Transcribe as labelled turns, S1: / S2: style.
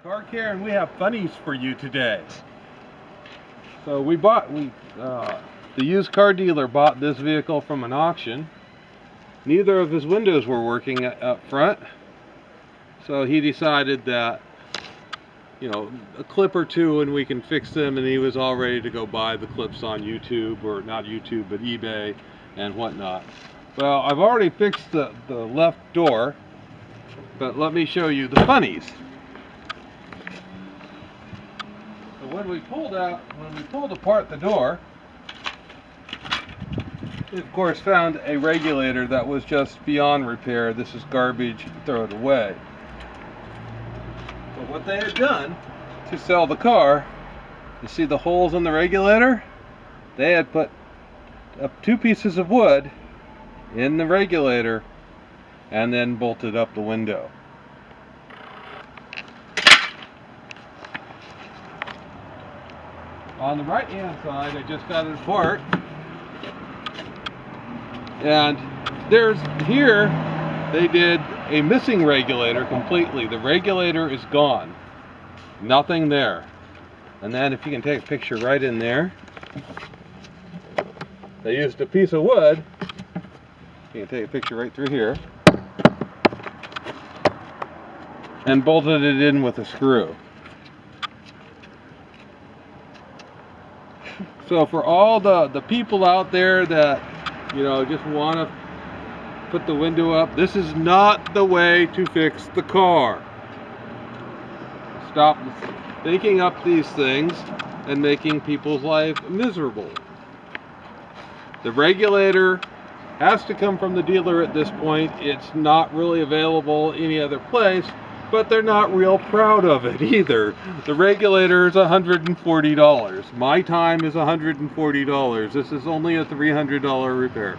S1: Car Care, and we have funnies for you today. So the used car dealer bought this vehicle from an auction. Neither of his windows were working up front, so he decided that, a clip or two and we can fix them, and he was all ready to go buy the clips on YouTube, or not YouTube, but eBay and whatnot. Well, I've already fixed the left door, but let me show you the funnies. So when we pulled apart the door, we of course found a regulator that was just beyond repair. This is garbage, throw it away. But what they had done to sell the car, you see the holes in the regulator? They had put up 2 pieces of wood in the regulator and then bolted up the window. On the right hand side, I just got it apart, and here they did a missing regulator completely. The regulator is gone, nothing there. And then if you can take a picture right in there, they used a piece of wood. You can take a picture right through here and bolted it in with a screw. So for all the people out there that just want to put the window up, this is not the way to fix the car. Stop thinking up these things and making people's life miserable. The regulator has to come from the dealer at this point. It's not really available any other place, but they're not real proud of it either. The regulator is $140. My time is $140. This is only a $300 repair.